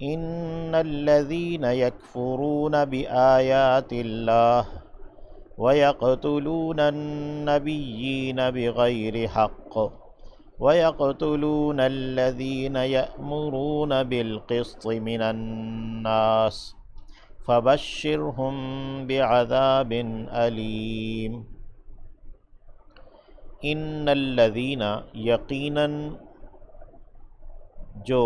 ان الذین یکفرون بآیات اللہ ویقتلون النبیین بغیر حق ویقتلون الذین یأمرون بالقسط من الناس فبشرہم بعذاب علیم۔ ان الذین یقیناً جو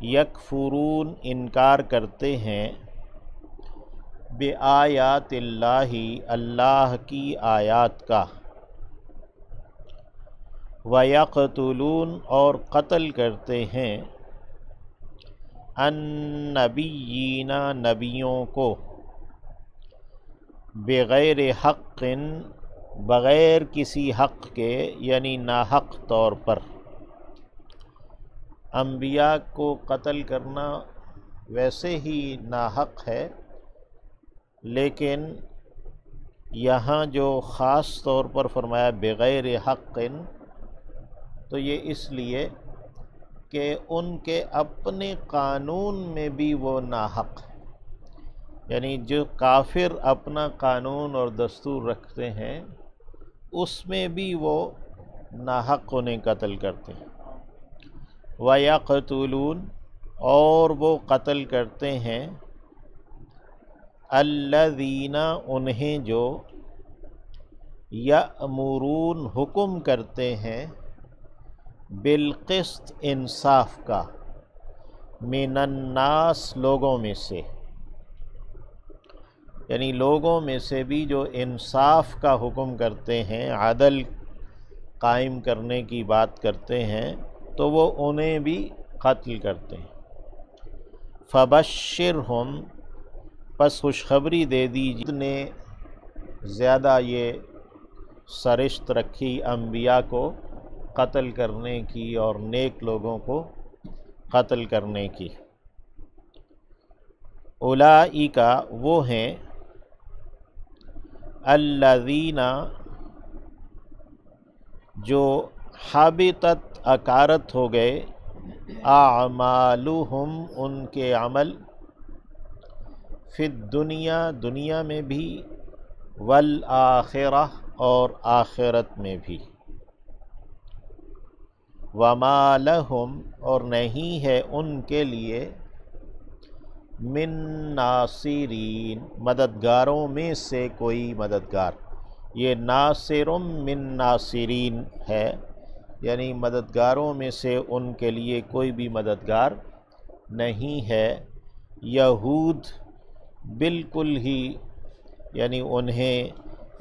یکفرون انکار کرتے ہیں بآیات اللہ اللہ کی آیات کا، ویقتلون اور قتل کرتے ہیں النبیین نبیوں کو، بغیر حق بغیر کسی حق کے یعنی ناحق طور پر۔ انبیاء کو قتل کرنا ویسے ہی ناحق ہے، لیکن یہاں جو خاص طور پر فرمایا بغیر حق، تو یہ اس لیے کہ ان کے اپنے قانون میں بھی وہ ناحق ہے، یعنی جو کافر اپنا قانون اور دستور رکھتے ہیں اس میں بھی وہ ناحق انہیں قتل کرتے ہیں۔ وَيَقْتُلُونَ اور وہ قتل کرتے ہیں الذین انہیں جو یأمرون حکم کرتے ہیں بالقسط انصاف کا، من الناس لوگوں میں سے، یعنی لوگوں میں سے بھی جو انصاف کا حکم کرتے ہیں، عدل قائم کرنے کی بات کرتے ہیں، تو وہ انہیں بھی قتل کرتے ہیں۔ فبشرہم پس خوشخبری دے دیجیے۔ نے زیادہ یہ سرشت رکھی انبیاء کو قتل کرنے کی اور نیک لوگوں کو قتل کرنے کی۔ اولئک وہ ہیں الذین جو حبطت اکارت ہو گئے اعمالہم ان کے عمل، فی الدنیا دنیا میں بھی، والآخرہ اور آخرت میں بھی۔ وما لہم اور نہیں ہے ان کے لیے من ناصرین مددگاروں میں سے کوئی مددگار۔ یہ ناصر من ناصرین ہے، یعنی مددگاروں میں سے ان کے لیے کوئی بھی مددگار نہیں ہے۔ یہود بالکل ہی یعنی انہیں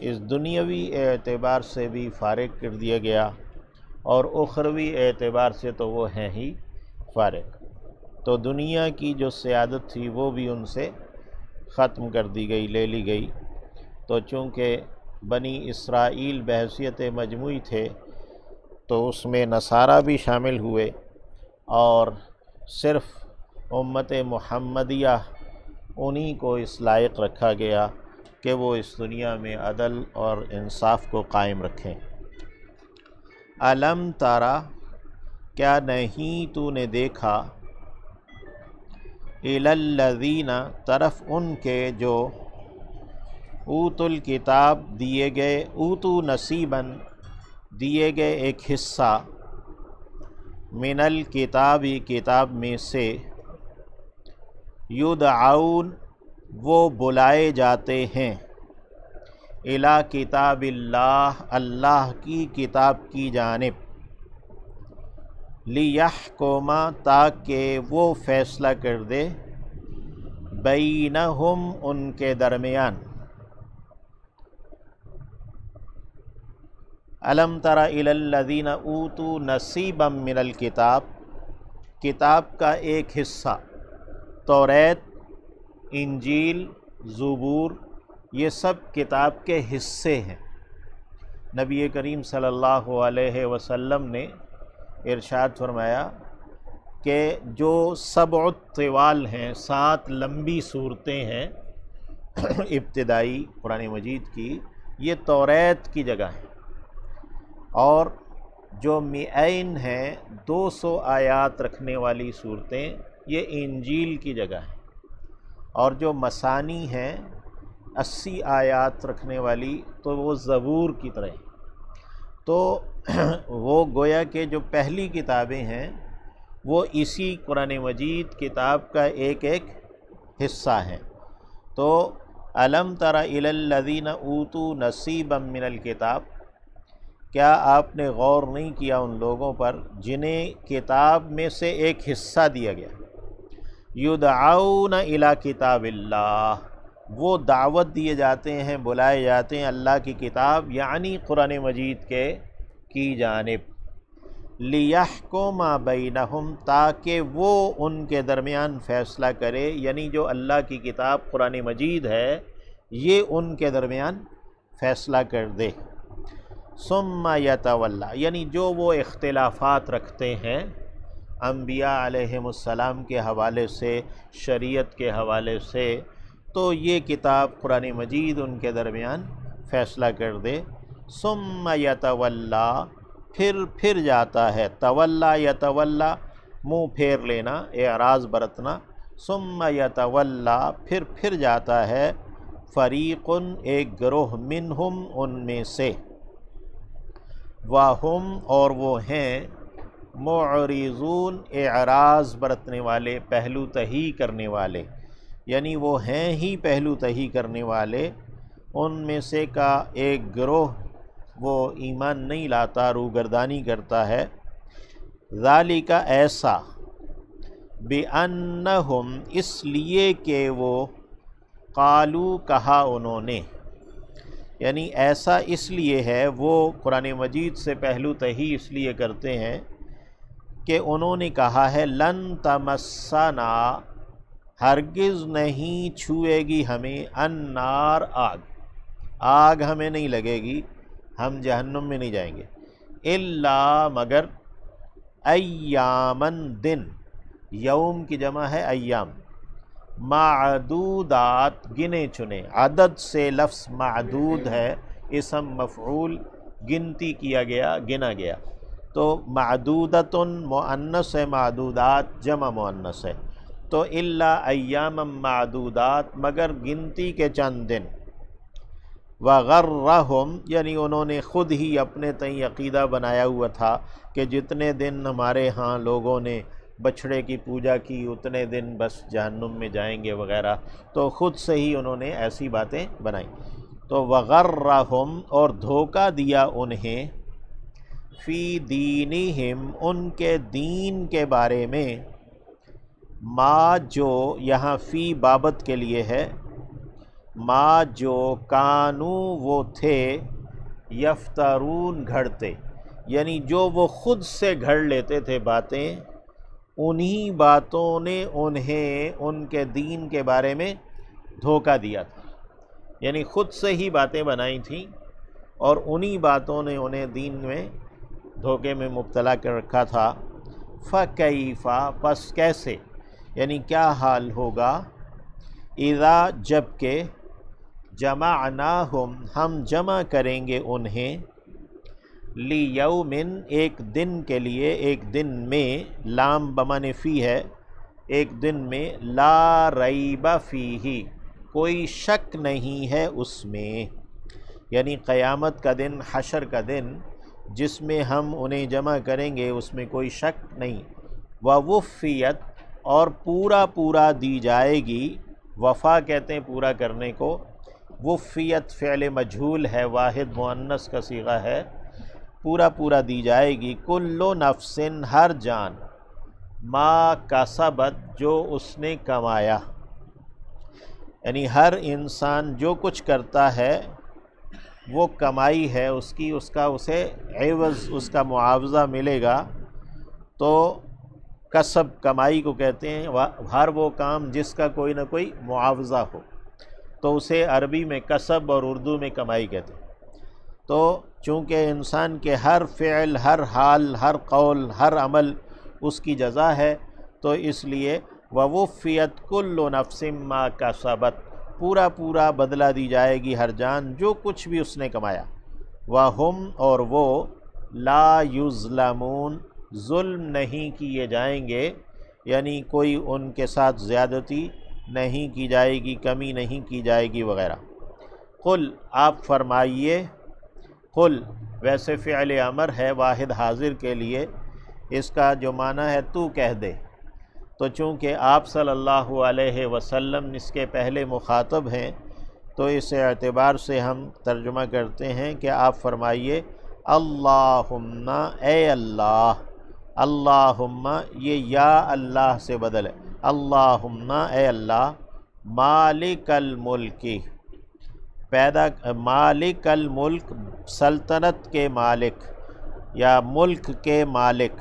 اس دنیاوی اعتبار سے بھی فارغ کر دیا گیا، اور اخروی اعتبار سے تو وہ ہیں ہی فارغ، تو دنیا کی جو سیادت تھی وہ بھی ان سے ختم کر دی گئی، لے لی گئی۔ تو چونکہ بنی اسرائیل بحیثیت مجموعی تھے تو اس میں نصارہ بھی شامل ہوئے، اور صرف امت محمدیہ انہی کو اس لائق رکھا گیا کہ وہ اس دنیا میں عدل اور انصاف کو قائم رکھیں۔ الم ترى کیا نہیں تو نے دیکھا، الی الذین طرف ان کے جو اوتوا الکتاب دیے گئے، اوتوا نصیباً دیے گئے ایک حصہ، من الکتاب کتاب میں سے، یدعون وہ بلائے جاتے ہیں، الی کتاب اللہ اللہ کی کتاب کی جانب، لیحکم تاکہ وہ فیصلہ کر دے، بینہم ان کے درمیان۔ الم تر الی الذین اوتوا نصیبا من الکتاب، کتاب کا ایک حصہ، توریت، انجیل، زبور، یہ سب کتاب کے حصے ہیں۔ نبی کریم صلی اللہ علیہ وسلم نے ارشاد فرمایا کہ جو 7 طوال ہیں، 7 لمبی صورتیں ہیں ابتدائی قرآن مجید کی، یہ توریت کی جگہ ہیں، اور جو 200 ہیں 200 آیات رکھنے والی صورتیں یہ انجیل کی جگہ ہے، اور جو مثانی ہیں 80 آیات رکھنے والی تو وہ زبور کی طرح ہیں۔ تو وہ گویا کہ جو پہلی کتابیں ہیں وہ اسی قرآن مجید کتاب کا ایک ایک حصہ ہیں۔ تو الم تر الی الذین اوتوا نصیبا من الکتاب، کیا آپ نے غور نہیں کیا ان لوگوں پر جنہیں کتاب میں سے ایک حصہ دیا گیا؟ یدعون الی کتاب اللہ، وہ دعوت دیے جاتے ہیں، بلائے جاتے ہیں اللہ کی کتاب یعنی قرآن مجید کی جانب، لیحکم بینہم، تاکہ وہ ان کے درمیان فیصلہ کرے، یعنی جو اللہ کی کتاب قرآن مجید ہے یہ ان کے درمیان فیصلہ کر دے۔ ثم یتولی، یعنی جو وہ اختلافات رکھتے ہیں انبیاء علیہم السلام کے حوالے سے، شریعت کے حوالے سے، تو یہ کتاب قرآن مجید ان کے درمیان فیصلہ کر دے۔ ثم یتولی، پھر جاتا ہے، تولا یتولا منہ پھیر لینا، اعراض برتنا، ثم یتولی پھر جاتا ہے، فریق ایک گروہ، منہم ان میں سے، وہم اور وہ ہیں، معرضون اعراض برتنے والے، پہلو تہی کرنے والے، یعنی وہ ہیں ہی پہلو تہی کرنے والے، ان میں سے کا ایک گروہ وہ ایمان نہیں لاتا، روگردانی کرتا ہے۔ ذالک، ایسا، بِأَنَّهُمْ، اس لیے کہ وہ، قالو، کہا انہوں نے، یعنی ایسا اس لیے ہے، وہ قرآن مجید سے پہلو تہی اس لیے کرتے ہیں کہ انہوں نے کہا ہے لن تمسنا، ہرگز نہیں چھوئے گی ہمیں، النار، آگ ہمیں نہیں لگے گی، ہم جہنم میں نہیں جائیں گے، الا، مگر، ایامن، دن، یوم کی جمع ہے ایام، معدودات، گنے چنے، عدد سے لفظ معدود ہے، اسم مفعول، گنتی کیا گیا، گنا گیا، تو معدودتن مؤنث ہے، معدودات جمع مؤنث ہے، تو الا ایام معدودات، مگر گنتی کے چند دن، وغرہم، یعنی انہوں نے خود ہی اپنے تئیں عقیدہ بنایا ہوا تھا کہ جتنے دن ہمارے ہاں لوگوں نے بچھڑے کی پوجا کی اتنے دن بس جہنم میں جائیں گے وغیرہ، تو خود سے ہی انہوں نے ایسی باتیں بنائیں۔ تو وغرہم، اور دھوکہ دیا انہیں، فی دینہم، ان کے دین کے بارے میں، ما، جو، یہاں فی بابت کے لیے ہے، ما، جو، کانو، وہ تھے، یفترون، گھڑتے، یعنی جو وہ خود سے گھڑ لیتے تھے باتیں، انہی باتوں نے انہیں ان کے دین کے بارے میں دھوکہ دیا تھا، یعنی خود سے ہی باتیں بنائی تھیں اور انہی باتوں نے انہیں دین میں دھوکے میں مبتلا کر رکھا تھا۔ فَكَيْفَ، پس کیسے، یعنی کیا حال ہوگا، اذا، جب کہ، جمعناہم، ہم جمع کریں گے انہیں، لیومن، ایک دن کے لیے، ایک دن میں، لام بمعنی فی ہے، ایک دن میں، لا ریب فیہ، کوئی شک نہیں ہے اس میں، یعنی قیامت کا دن، حشر کا دن جس میں ہم انہیں جمع کریں گے اس میں کوئی شک نہیں۔ ووفیت، اور پورا دی جائے گی، وفا کہتے ہیں پورا کرنے کو، وفیت فعل مجہول ہے، واحد مؤنث کا صیغہ ہے، پورا دی جائے گی، کل نفس، ہر جان، ما کسبت، جو اس نے کمایا، یعنی ہر انسان جو کچھ کرتا ہے وہ کمائی ہے اس کی، اس کا اسے عوض، اس کا معاوضہ ملے گا، تو کسب کمائی کو کہتے ہیں، ہر وہ کام جس کا کوئی نہ کوئی معاوضہ ہو تو اسے عربی میں کسب اور اردو میں کمائی کہتے ہیں۔ تو چونکہ انسان کے ہر فعل، ہر حال، ہر قول، ہر عمل اس کی جزا ہے، تو اس لیے ووفیت کل نفس ما کسبت، پورا بدلہ دی جائے گی ہر جان جو کچھ بھی اس نے کمایا، وہم، اور وہ، لا یظلمون، ظلم نہیں کیے جائیں گے، یعنی کوئی ان کے ساتھ زیادتی نہیں کی جائے گی، کمی نہیں کی جائے گی وغیرہ۔ قل آپ فرمائیے، قل ویسے فعل امر ہے واحد حاضر کے لیے، اس کا جو معنی ہے تو کہہ دے، تو چونکہ آپ صلی اللہ علیہ وسلم اس کے پہلے مخاطب ہیں تو اس اعتبار سے ہم ترجمہ کرتے ہیں کہ آپ فرمائیے اللہم اے اللہ، اللہم یہ یا اللہ سے بدل ہے، اللہم اے اللہ، مالک الملک مالک الملک سلطنت کے مالک یا ملک کے مالک،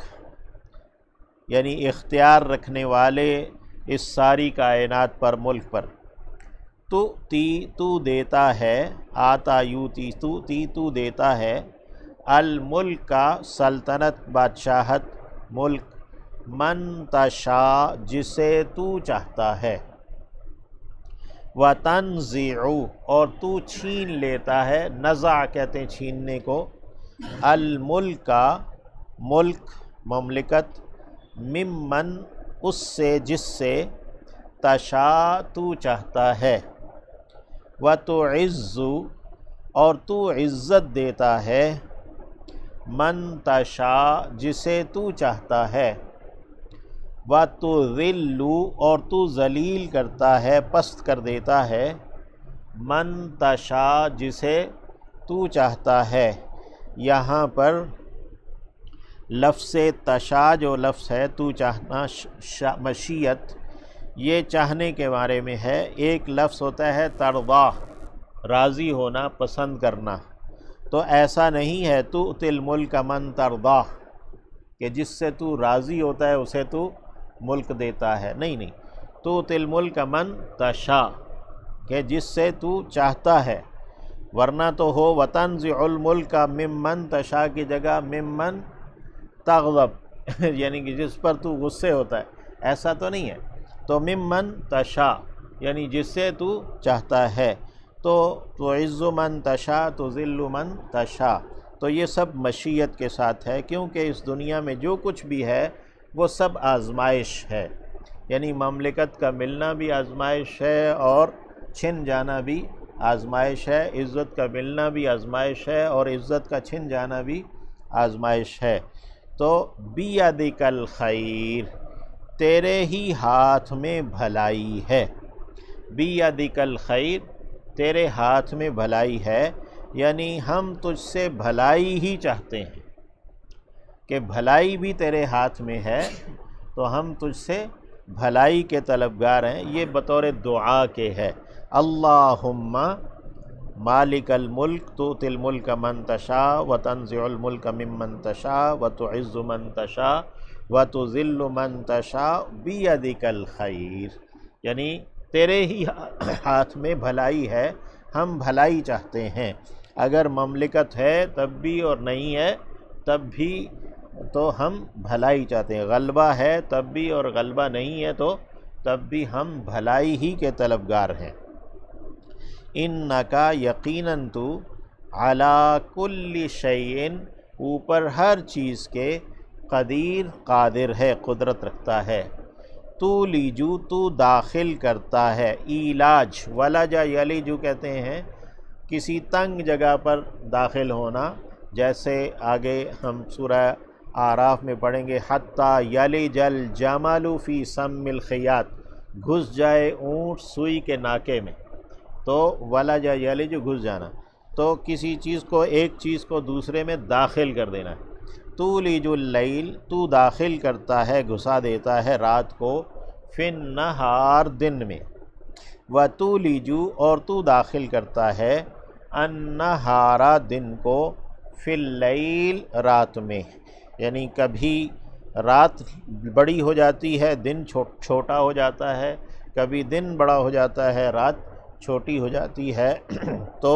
یعنی اختیار رکھنے والے اس ساری کائنات پر، ملک پر۔ تو دیتا ہے، آتا یوتی تو دیتا ہے، الملک کا سلطنت بادشاہت ملک، من تشاء جسے تو چاہتا ہے، وتنزع اور تو چھین لیتا ہے، نزع کہتے ہیں چھیننے کو، الملک کا ملک مملکت، ممن اس سے جس سے، تشاء تو چاہتا ہے، وتعز اور تو عزت دیتا ہے، من تشاء جسے تو چاہتا ہے، وتذل اور تو ذلیل کرتا ہے، پست کر دیتا ہے، من تشاء جسے تو چاہتا ہے۔ یہاں پر لفظ تشاء جو لفظ ہے تو چاہنا، مشیت یہ چاہنے کے بارے میں ہے۔ ایک لفظ ہوتا ہے ترضا، راضی ہونا، پسند کرنا، تو ایسا نہیں ہے تؤتی الملک من ترضا کہ جس سے تو راضی ہوتا ہے اسے تو ملک دیتا ہے، نہیں، تؤتی الملک من تشاء کہ جس سے تو چاہتا ہے، ورنہ تو ہو وتنزع الملک ممن تشاء کی جگہ ممن تغضب یعنی کہ جس پر تو غصے ہوتا ہے، ایسا تو نہیں ہے، تو ممن تشاء یعنی جس سے تو چاہتا ہے، تو تعز من تشاء تذل من تشاء، تو یہ سب مشیت کے ساتھ ہے، کیونکہ اس دنیا میں جو کچھ بھی ہے وہ سب آزمائش ہے، یعنی مملکت کا ملنا بھی آزمائش ہے اور چھن جانا بھی آزمائش ہے، عزت کا ملنا بھی آزمائش ہے اور عزت کا چھن جانا بھی آزمائش ہے۔ تو بیدک الخیر تیرے ہی ہاتھ میں بھلائی ہے، بیدک الخیر تیرے ہاتھ میں بھلائی ہے، یعنی ہم تجھ سے بھلائی ہی چاہتے ہیں کہ بھلائی بھی تیرے ہاتھ میں ہے، تو ہم تجھ سے بھلائی کے طلبگار ہیں، یہ بطور دعا کے ہے۔ اللہم مالک الملک تؤتی الملک من تشاء وتنزع الملک ممن تشاء وتعز من تشاء وتذل من تشاء بیدک الخیر، یعنی تیرے ہی ہاتھ میں بھلائی ہے، ہم بھلائی چاہتے ہیں، اگر مملکت ہے تب بھی اور نہیں ہے تب بھی تو ہم بھلائی چاہتے ہیں، غلبہ ہے تب بھی اور غلبہ نہیں ہے تو تب بھی ہم بھلائی ہی کے طلبگار ہیں۔ انکا یقیناً تو علی کل شیء اوپر ہر چیز کے قدیر قادر ہے، قدرت رکھتا ہے، تولیجو تو داخل کرتا ہے، ایلاج ولجا یلیجو کہتے ہیں کسی تنگ جگہ پر داخل ہونا، جیسے آگے ہم سورہ اعراف میں پڑھیں گے حتیٰ یلج الجمل فی سم الخیاط، گھس جائے اونٹ سوئی کے ناکے میں، تو ولج یلج گھس جانا، تو کسی چیز کو ایک چیز کو دوسرے میں داخل کر دینا ہے۔ تولج اللیل تو داخل کرتا ہے، گھسا دیتا ہے رات کو، فی النہار دن میں، وتولج اور تو داخل کرتا ہے، النہار دن کو، فی اللیل رات میں، یعنی کبھی رات بڑی ہو جاتی ہے دن چھوٹا ہو جاتا ہے، کبھی دن بڑا ہو جاتا ہے رات چھوٹی ہو جاتی ہے، تو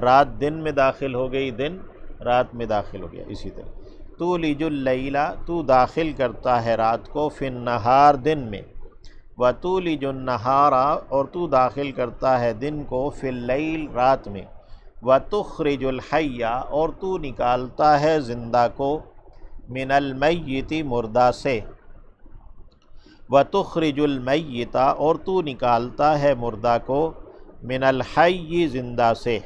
رات دن میں داخل ہو گئی، دن رات میں داخل ہو گیا، اسی طرح تولج اللیل تو داخل کرتا ہے رات کو، فی النہار دن میں، وتولج النہار اور تو داخل کرتا ہے دن کو، فی اللیل رات میں، وتخرج الحی اور تو نکالتا ہے زندہ کو، من المیت مردہ سے، وَتُخْرِجُ الْمَيِّتَ اور تو نکالتا ہے مردہ کو من الحی زندہ سے،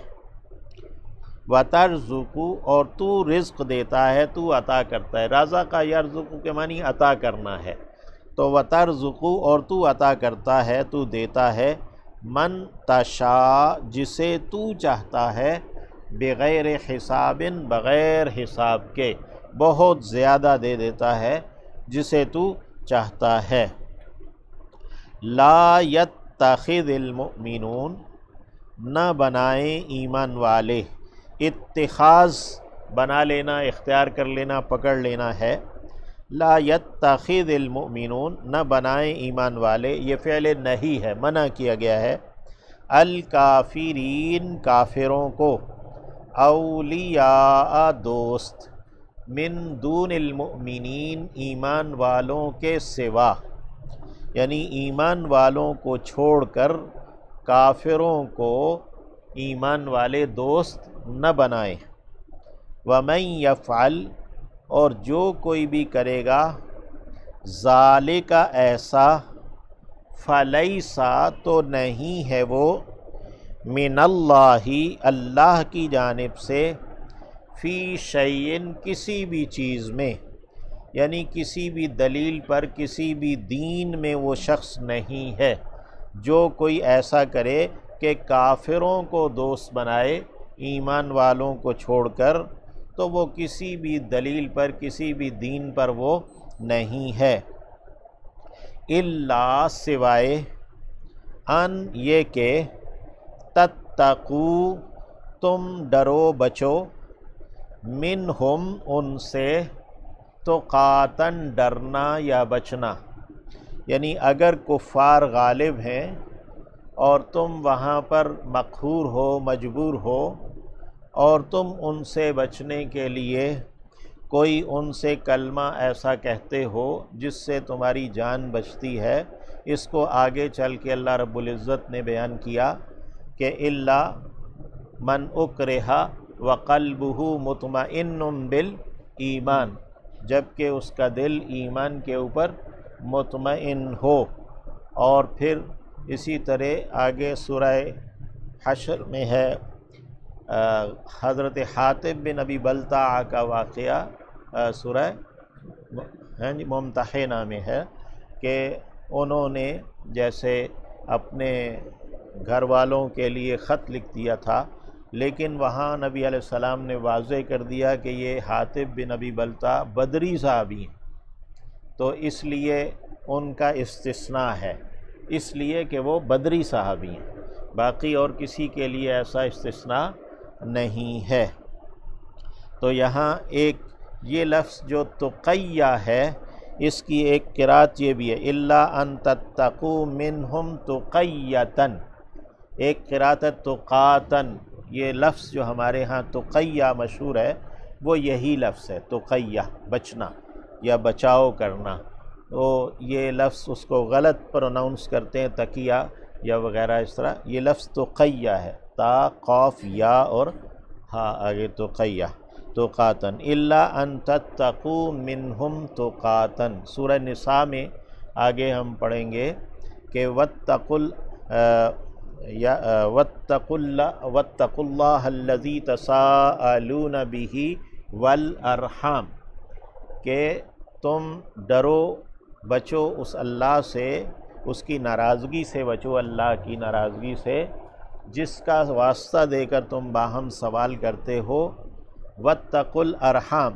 وَتَرْزُقُ اور تو رزق دیتا ہے، تو عطا کرتا ہے، رزق یرزق کے معنی عطا کرنا ہے، تو وَتَرْزُقُ اور تو عطا کرتا ہے، تو دیتا ہے، من تشاء جسے تو چاہتا ہے، بغیر حساب بغیر حساب کے، بہت زیادہ دے دیتا ہے جسے تو چاہتا ہے۔ لا يتخذ المؤمنون نہ بنائیں ایمان والے، اتخاذ بنا لینا، اختیار کر لینا، پکڑ لینا ہے، لا يتخذ المؤمنون نہ بنائیں ایمان والے، یہ فعل نہیں ہے، منع کیا گیا ہے، الکافرین کافروں کو، اولیاء دوست، من دون المؤمنین ایمان والوں کے سوا، یعنی ایمان والوں کو چھوڑ کر کافروں کو ایمان والے دوست نہ بنائیں۔ وَمَن يَفْعَلْ اور جو کوئی بھی کرے گا، ذَلِكَ ایسا، فَلَيْسَ تو نہیں ہے وہ، من اللہ اللہ کی جانب سے، فی شیئن کسی بھی چیز میں، یعنی کسی بھی دلیل پر، کسی بھی دین میں وہ شخص نہیں ہے۔ جو کوئی ایسا کرے کہ کافروں کو دوست بنائے ایمان والوں کو چھوڑ کر، تو وہ کسی بھی دلیل پر، کسی بھی دین پر وہ نہیں ہے، الا سوائے، ان یہ کہ تتقو تم ڈرو بچو، منہم ان سے، تقاتن ڈرنا یا بچنا، یعنی اگر کفار غالب ہیں اور تم وہاں پر مقہور ہو، مجبور ہو، اور تم ان سے بچنے کے لیے کوئی ان سے کلمہ ایسا کہتے ہو جس سے تمہاری جان بچتی ہے، اس کو آگے چل کے اللہ رب العزت نے بیان کیا کہ الا من اکرہ وقلبہ مطمئن بالایمان، جبکہ اس کا دل ایمان کے اوپر مطمئن ہو۔ اور پھر اسی طرح آگے سورہ حشر میں ہے حضرت حاطب بن ابی بلتع کا واقعہ، سورہ ممتحنہ میں ہے کہ انہوں نے جیسے اپنے گھر والوں کے لیے خط لکھ دیا تھا، لیکن وہاں نبی علیہ السلام نے واضح کر دیا کہ یہ حاطب بن ابی بلتع بدری صحابی ہیں، تو اس لیے ان کا استثناء ہے، اس لیے کہ وہ بدری صحابی ہیں، باقی اور کسی کے لیے ایسا استثناء نہیں ہے۔ تو یہاں ایک یہ لفظ جو تقیہ ہے، اس کی ایک قرات یہ بھی ہے، الا ان تتقوا منہم تقیۃً، ایک قرات ہے تقاتن، یہ لفظ جو ہمارے ہاں تقیہ مشہور ہے وہ یہی لفظ ہے، تقیہ بچنا یا بچاؤ کرنا، تو یہ لفظ اس کو غلط پروناؤنس کرتے ہیں تقیہ یا وغیرہ اس طرح، یہ لفظ تقیہ ہے، تا قاف یا اور ہاں آگے تقیہ، تقاتن، الا ان تتقوا منہم تقاتن۔ سورہ نساء میں آگے ہم پڑھیں گے کہ واتقوا اللہ الذی تساءلون بہ والارحام، کہ تم ڈرو بچو اس اللہ سے، اس کی ناراضگی سے بچو، اللہ کی ناراضگی سے جس کا واسطہ دے کر تم باہم سوال کرتے ہو، واتقوا الارحام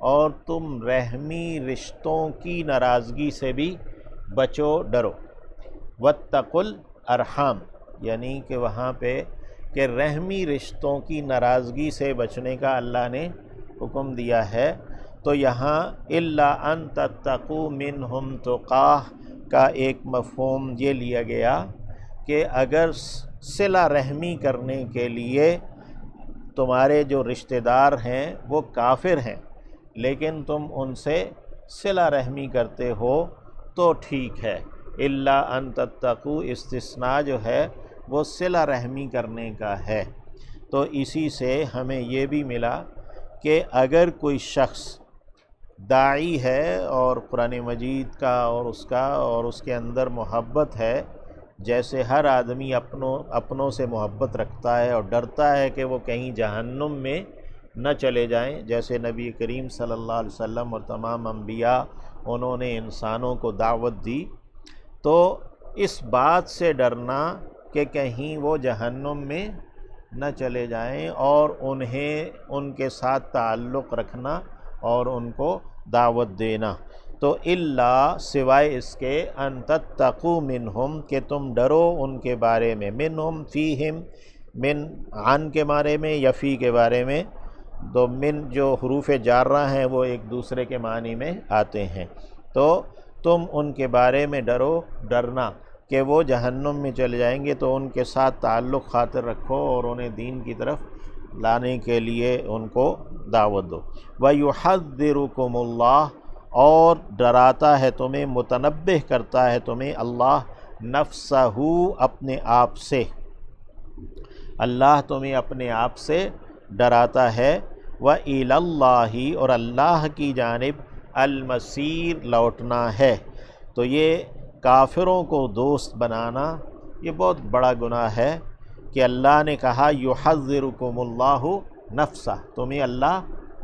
اور تم رحمی رشتوں کی ناراضگی سے بھی بچو ڈرو، واتقوا الارحام یعنی کہ وہاں پہ کہ رحمی رشتوں کی ناراضگی سے بچنے کا اللہ نے حکم دیا ہے، تو یہاں الا ان تتقوا منہم تقاہ کا ایک مفہوم یہ لیا گیا کہ اگر صلہ رحمی کرنے کے لیے تمہارے جو رشتہ دار ہیں وہ کافر ہیں لیکن تم ان سے صلہ رحمی کرتے ہو تو ٹھیک ہے، الا ان تتقوا استثناء جو ہے وہ صلہ رحمی کرنے کا ہے۔ تو اسی سے ہمیں یہ بھی ملا کہ اگر کوئی شخص داعی ہے اور قرآن مجید کا اور اس کے اندر محبت ہے، جیسے ہر آدمی اپنوں سے محبت رکھتا ہے اور ڈرتا ہے کہ وہ کہیں جہنم میں نہ چلے جائیں، جیسے نبی کریم صلی اللہ علیہ وسلم اور تمام انبیاء انہوں نے انسانوں کو دعوت دی، تو اس بات سے ڈرنا کہ کہیں وہ جہنم میں نہ چلے جائیں، اور انہیں ان کے ساتھ تعلق رکھنا اور ان کو دعوت دینا۔ تو الا سوائے اس کے ان تتقوا منہم کہ تم ڈرو ان کے بارے میں، منہم فیہم، من عن کے بارے میں یا فی کے بارے میں، تو من جو حروف جارہ ہیں وہ ایک دوسرے کے معنی میں آتے ہیں، تو تم ان کے بارے میں ڈرنا کہ وہ جہنم میں چلے جائیں گے، تو ان کے ساتھ تعلق خاطر رکھو اور انہیں دین کی طرف لانے کے لیے ان کو دعوت دو۔ وَيُحَذِّرُكُمُ اللَّهُ، اور ڈراتا ہے تمہیں، متنبہ کرتا ہے تمہیں اللہ، نفسہ، اپنے آپ سے، اللہ تمہیں اپنے آپ سے ڈراتا ہے۔ وَإِلَى اللَّهِ، اور اللہ کی جانب المصیر، لوٹنا ہے۔ تو یہ کافروں کو دوست بنانا یہ بہت بڑا گناہ ہے کہ اللہ نے کہا یحذرکم اللہ نفسہ، تمہیں اللہ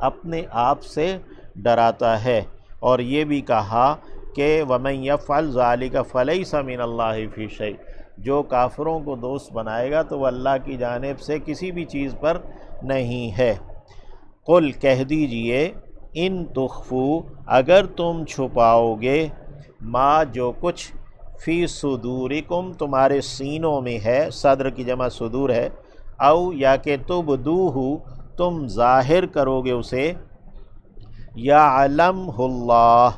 اپنے آپ سے ڈراتا ہے، اور یہ بھی کہا کہ وَمَن يَفْعَلْ ذَلِكَ فَلَيْسَ مِنَ اللَّهِ فِي شَيْءٍ، جو کافروں کو دوست بنائے گا تو وہ اللہ کی جانب سے کسی بھی چیز پر نہیں ہے۔ قل، کہہ دیجئے، ان تخفو، اگر تم چھپاؤ گے، ما، جو کچھ، فی صدورکم، تمہارے سینوں میں ہے، صدر کی جمع صدور ہے، او، یا کہ تبدوہ، تم ظاہر کرو گے اسے، یعلمہ اللہ،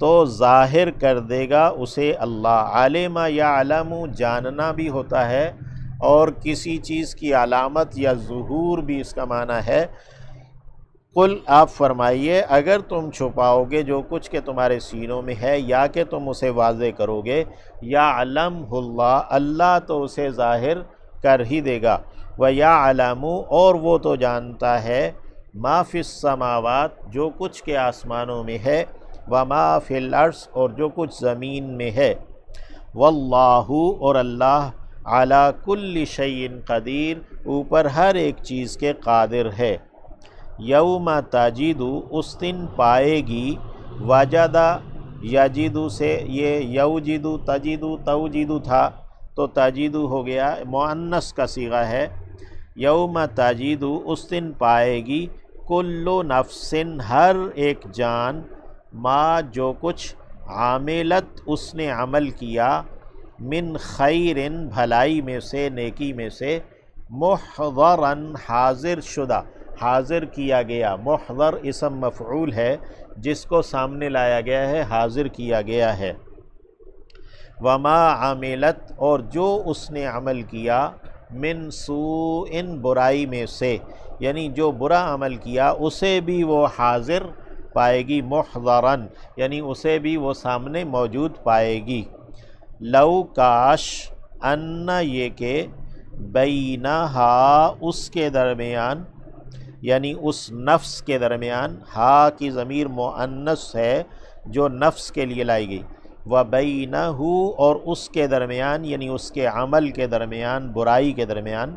تو ظاہر کر دے گا اسے اللہ۔ علم یعلم، جاننا بھی ہوتا ہے، اور کسی چیز کی علامت یا ظہور بھی اس کا معنی ہے۔ قل، آپ فرمائیے، اگر تم چھپاؤ گے جو کچھ کہ تمہارے سینوں میں ہے، یا کہ تم اسے واضح کرو گے، یعلمہ اللہ، اللہ تو اسے ظاہر کر ہی دے گا، وَيَعْلَمُ، اور وہ تو جانتا ہے، ما فی السماوات، جو کچھ کے آسمانوں میں ہے، وما فی الارض، اور جو کچھ زمین میں ہے، واللہ، اور اللہ، علی کل شیء قدیر، اوپر ہر ایک چیز کے قادر ہے۔ یوم تجد، اس دن پائے گی، وجدہ، یجد سے یہ یوجد، تجد، توجد تھا تو تجد ہو گیا، مؤنث کا صیغہ ہے۔ یوم تجد، اس دن پائے گی، کل نفس، ہر ایک جان، ما، جو کچھ، عاملت، اس نے عمل کیا، من خیر، بھلائی میں سے، نیکی میں سے، محضرن، حاضر شدہ، حاضر کیا گیا، محضر اسم مفعول ہے جس کو سامنے لایا گیا ہے، حاضر کیا گیا ہے۔ وما عملت، اور جو اس نے عمل کیا، من سوء، برائی میں سے، یعنی جو برا عمل کیا اسے بھی وہ حاضر پائے گی، محضرن، یعنی اسے بھی وہ سامنے موجود پائے گی۔ لو، کاش، ان، یہ کہ، بینہا، اس کے درمیان، یعنی اس نفس کے درمیان، ہا کی ضمیر مؤنث ہے جو نفس کے لیے لائی گئی، وبینہ، اور اس کے درمیان، یعنی اس کے عمل کے درمیان، برائی کے درمیان،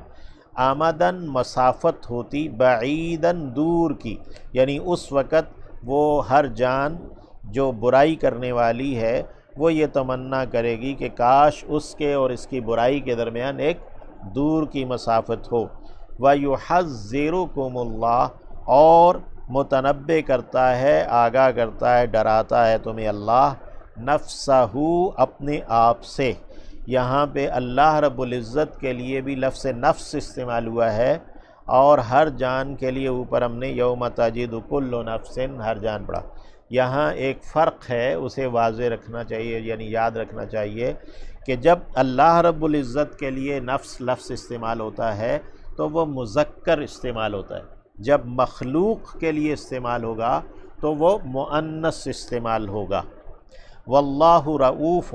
آمدن، مسافت ہوتی، بعیدن، دور کی، یعنی اس وقت وہ ہر جان جو برائی کرنے والی ہے وہ یہ تمنا کرے گی کہ کاش اس کے اور اس کی برائی کے درمیان ایک دور کی مسافت ہو۔ وَيُحَذِّرُكُمُ اللَّهُ، اور متنبہ کرتا ہے، آگاہ کرتا ہے، ڈراتا ہے تمہیں اللہ، نفسہ، اپنے آپ سے۔ یہاں پہ اللہ رب العزت کے لیے بھی لفظ نفس استعمال ہوا ہے، اور ہر جان کے لیے اوپر ہم نے یوم تجد کل نفس، ہر جان پڑھا۔ یہاں ایک فرق ہے، اسے واضح رکھنا چاہیے، یعنی یاد رکھنا چاہیے کہ جب اللہ رب العزت کے لیے نفس لفظ استعمال ہوتا ہے تو وہ مذکر استعمال ہوتا ہے، جب مخلوق کے لیے استعمال ہوگا تو وہ مؤنث استعمال ہوگا۔ واللہ رؤوف،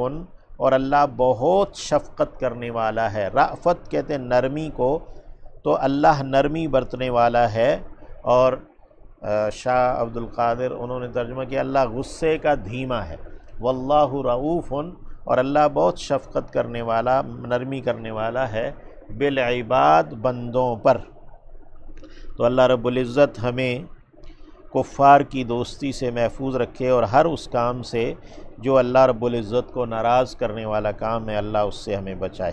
اور اللہ بہت شفقت کرنے والا ہے۔ رأفت کہتے ہیں نرمی کو، تو اللہ نرمی برتنے والا ہے، اور شاہ عبد القادر انہوں نے ترجمہ کیا اللہ غصے کا دھیما ہے، واللہ رؤوف، اور اللہ بہت شفقت کرنے والا، نرمی کرنے والا ہے، بالعباد، بندوں پر۔ تو اللہ رب العزت ہمیں کفار کی دوستی سے محفوظ رکھے اور ہر اس کام سے جو اللہ رب العزت کو ناراض کرنے والا کام ہے، اللہ اس سے ہمیں بچائے۔